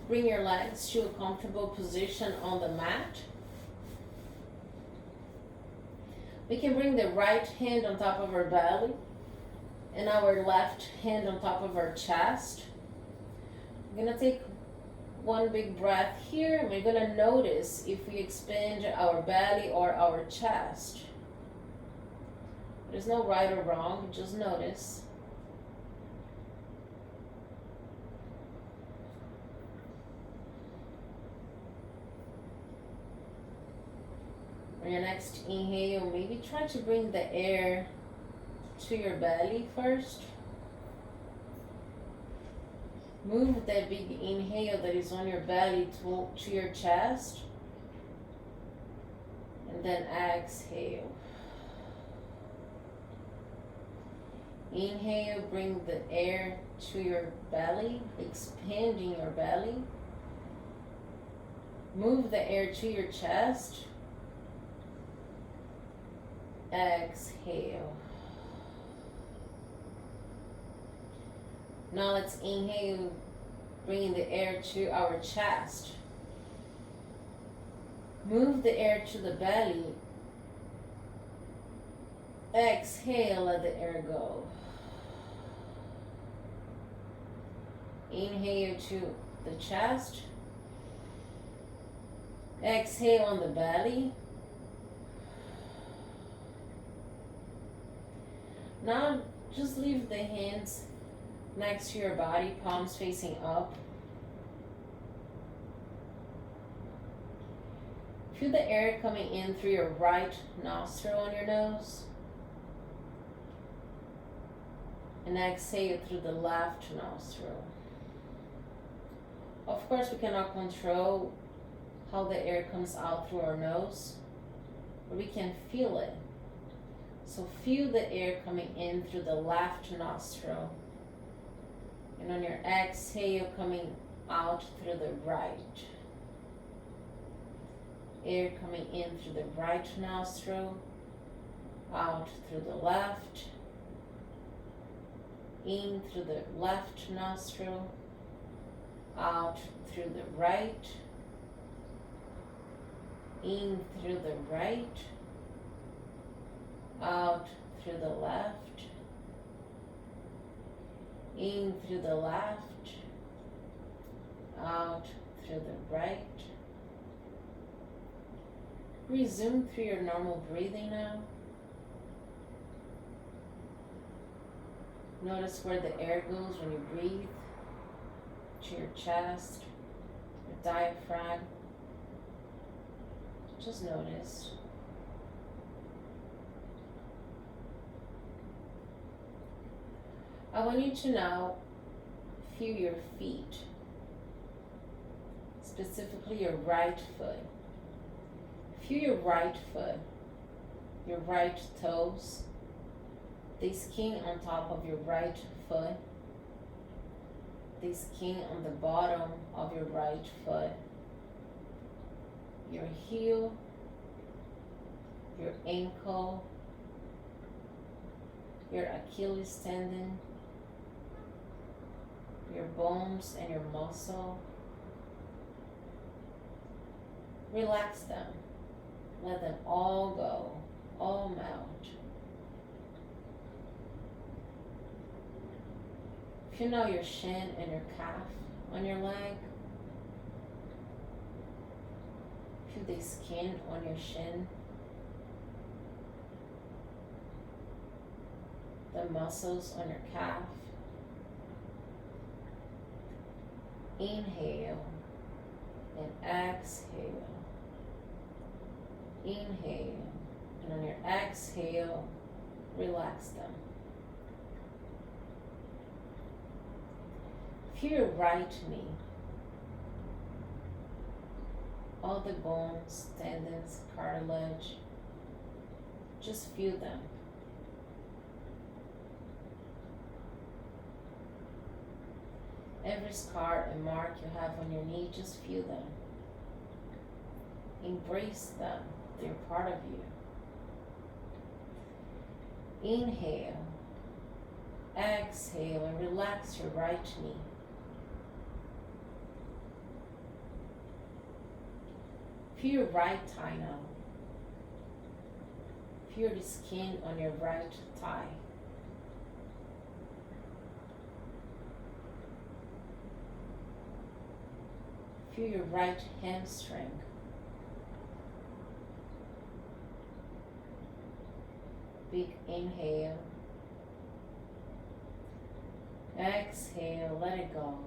Bring your legs to a comfortable position on the mat. We can bring the right hand on top of our belly and our left hand on top of our chest. We're gonna take one big breath here, and we're gonna notice if we expand our belly or our chest. There's no right or wrong, just notice. On your next inhale, maybe try to bring the air to your belly first. Move that big inhale that is on your belly to your chest. And then exhale. Inhale, bring the air to your belly, expanding your belly. Move the air to your chest. Exhale. Now let's inhale, bringing the air to our chest. Move the air to the belly. Exhale, let the air go. Inhale to the chest. Exhale on the belly. Now just leave the hands next to your body, palms facing up. Feel the air coming in through your right nostril on your nose. And exhale through the left nostril. Of course, we cannot control how the air comes out through our nose, but we can feel it. So feel the air coming in through the left nostril. And on your exhale, coming out through the right. Air coming in through the right nostril, out through the left, in through the left nostril, out through the right, in through the right, out through the left, in through the left, out through the right. Resume through your normal breathing now. Notice where the air goes when you breathe, to your chest, your diaphragm. Just notice. I want you to now feel your feet, specifically your right foot. Feel your right foot, your right toes, the skin on top of your right foot, the skin on the bottom of your right foot, your heel, your ankle, your Achilles tendon, your bones and your muscle. Relax them. Let them all go, all melt. Feel now your shin and your calf on your leg. Feel the skin on your shin. The muscles on your calf. Inhale and exhale. Inhale, and on your exhale, relax them. Feel your right knee. All the bones, tendons, cartilage, just feel them. Every scar and mark you have on your knee, just feel them. Embrace them. They're part of you. Inhale, exhale, and relax your right knee. Feel your right thigh now. Feel the skin on your right thigh. Feel your right hamstring. Big inhale. Exhale, let it go.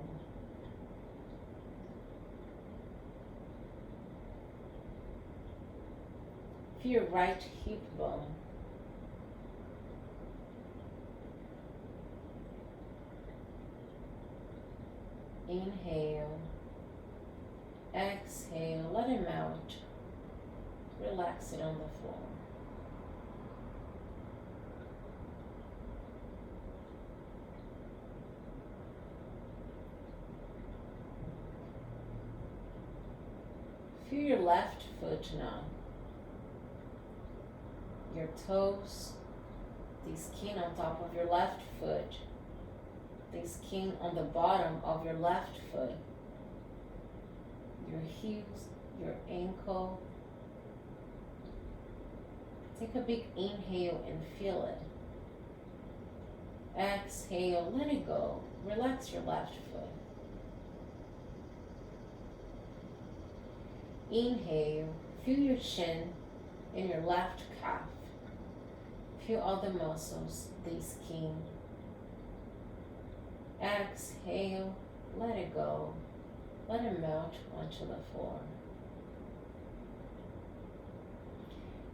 Feel your right hip bone. Inhale. Exhale, let it melt. Relax it on the floor. Feel your left foot now. Your toes, the skin on top of your left foot. the skin on the bottom of your left foot, your heels, your ankle. Take a big inhale and feel it. Exhale, let it go. Relax your left foot. Inhale, feel your chin and your left calf. Feel all the muscles, the skin. Exhale, let it go. Let it melt onto the floor.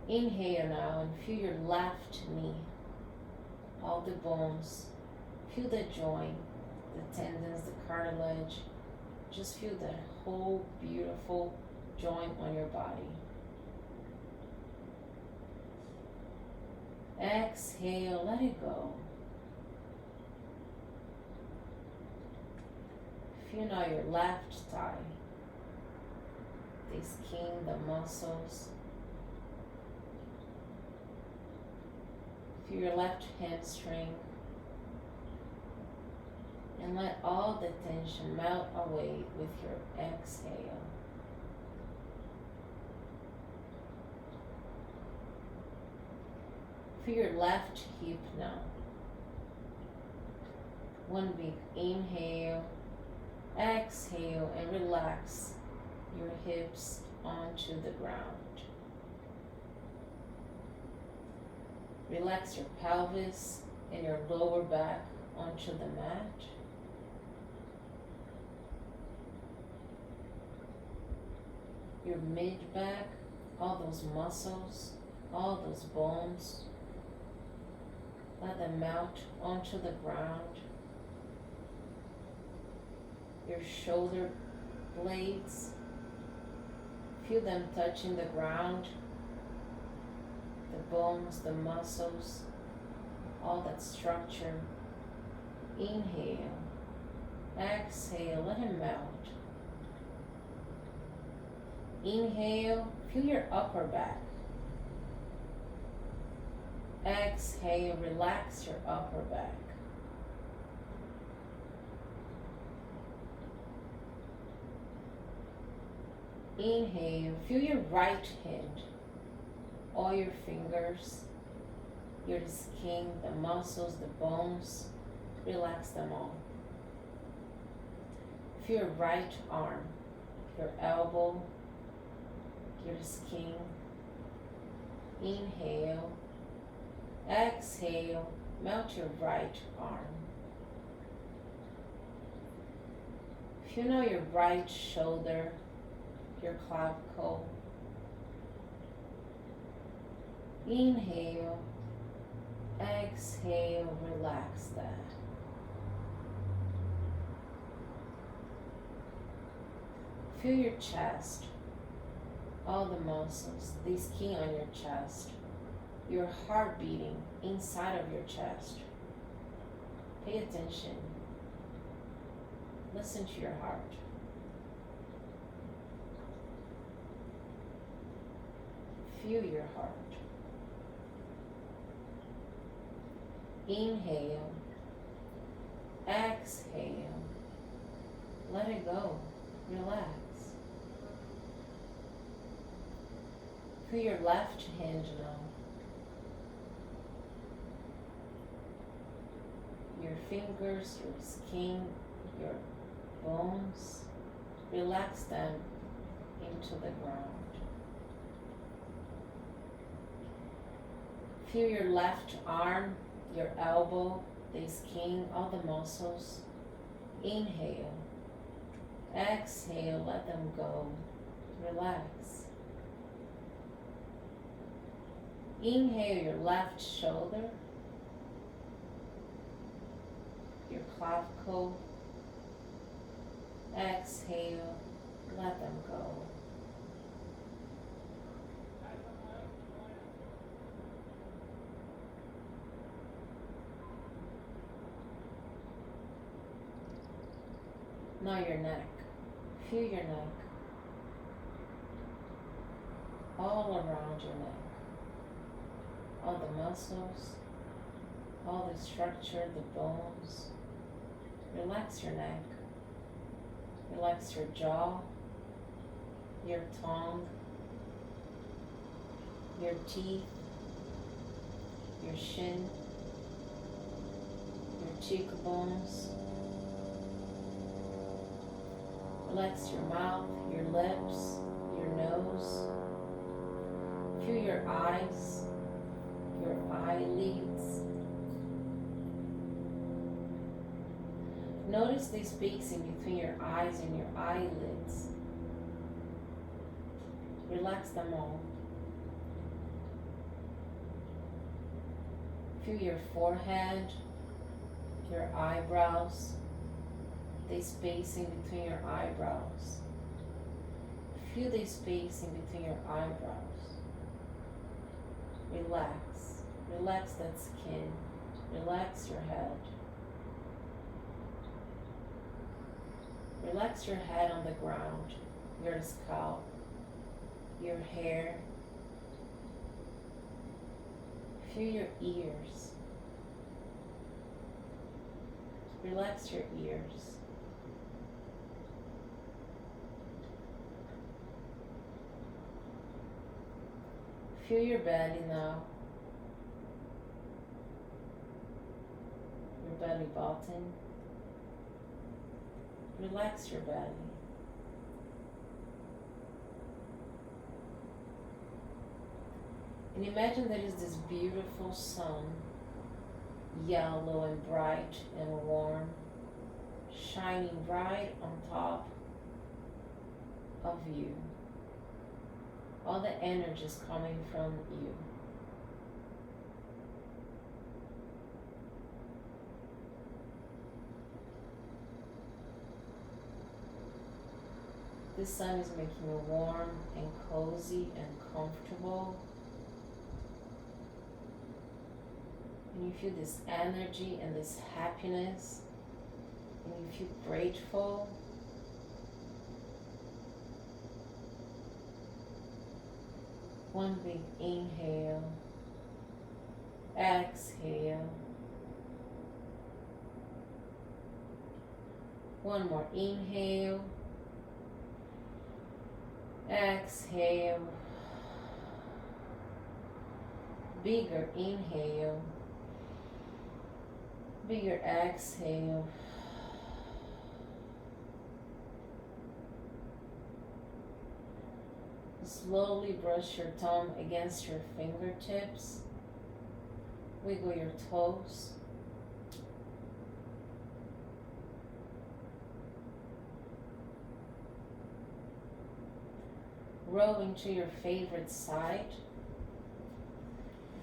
Inhale now and feel your left knee. All the bones. Feel the joint, the tendons, the cartilage. Just feel that whole beautiful joint on your body. Exhale, let it go. Feel now your left thigh, the skin, the muscles. Feel your left hamstring. And let all the tension melt away with your exhale. Feel your left hip now. One big inhale, exhale, and relax your hips onto the ground. Relax your pelvis and your lower back onto the mat. Your mid-back, all those muscles, all those bones, let them melt onto the ground. Your shoulder blades, feel them touching the ground. The bones, the muscles, all that structure. Inhale, exhale, let it melt. Inhale, feel your upper back. Exhale, relax your upper back. Inhale, feel your right hand. All your fingers, your skin, the muscles, the bones, relax them all. Feel your right arm, your elbow, your skin. Inhale, exhale, melt your right arm. Feel now your right shoulder, your clavicle. Inhale, exhale, relax that. Feel your chest, all the muscles, the skin on your chest, your heart beating inside of your chest. Pay attention. Listen to your heart. Feel your heart. Inhale, exhale, let it go, relax. Feel your left hand now. Your fingers, your skin, your bones, relax them into the ground. Feel your left arm, your elbow, the skin, all the muscles. Inhale, exhale, let them go, relax. Inhale your left shoulder, your clavicle. Exhale, let them go. Now your neck. Feel your neck. All around your neck. All the muscles, all the structure, the bones. Relax your neck. Relax your jaw, your tongue, your teeth, your chin, your cheekbones. Relax your mouth, your lips, your nose. Feel your eyes, your eyelids. Notice the space in between your eyes and your eyelids. Relax them all. Feel your forehead, your eyebrows, the spacing between your eyebrows. Feel the spacing between your eyebrows. Relax. Relax that skin. Relax your head. Relax your head on the ground, your scalp, your hair. Feel your ears. Relax your ears. Feel your belly now. Your belly button. Relax your belly. And imagine there is this beautiful sun, yellow and bright and warm, shining right on top of you. All the energy is coming from you. The sun is making you warm and cozy and comfortable. And you feel this energy and this happiness. And you feel grateful. One big inhale. Exhale. One more inhale. Exhale. Bigger inhale. Bigger exhale. Slowly brush your tongue against your fingertips. Wiggle your toes. Roll into your favorite side.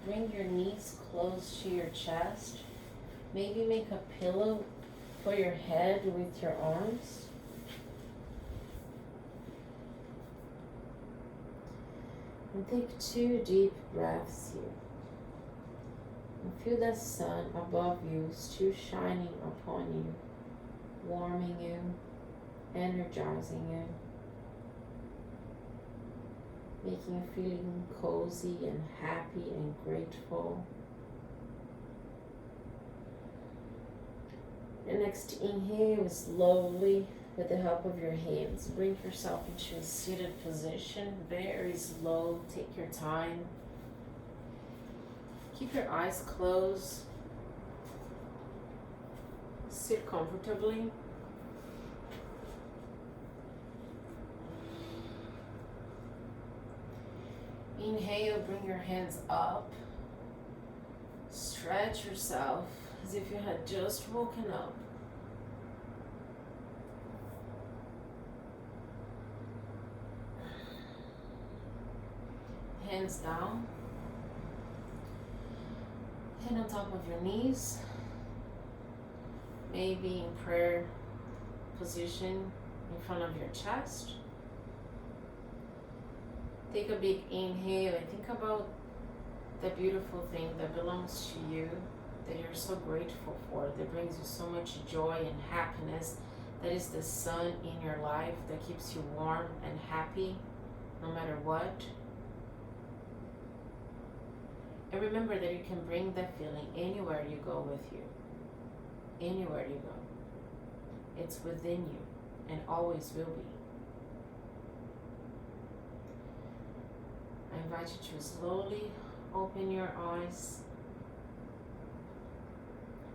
Bring your knees close to your chest. Maybe make a pillow for your head with your arms. And take 2 deep breaths here. And feel the sun above you still shining upon you, warming you, energizing you, making you feeling cozy and happy and grateful. The next inhale, slowly, with the help of your hands, bring yourself into a seated position, very slow, take your time. Keep your eyes closed. Sit comfortably. Inhale, bring your hands up. Stretch yourself as if you had just woken up. Hands down. Hand on top of your knees. Maybe in prayer position in front of your chest. Take a big inhale and think about the beautiful thing that belongs to you, that you're so grateful for, that brings you so much joy and happiness, that is the sun in your life that keeps you warm and happy no matter what. And remember that you can bring that feeling anywhere you go with you. Anywhere you go. It's within you and always will be. I invite you to slowly open your eyes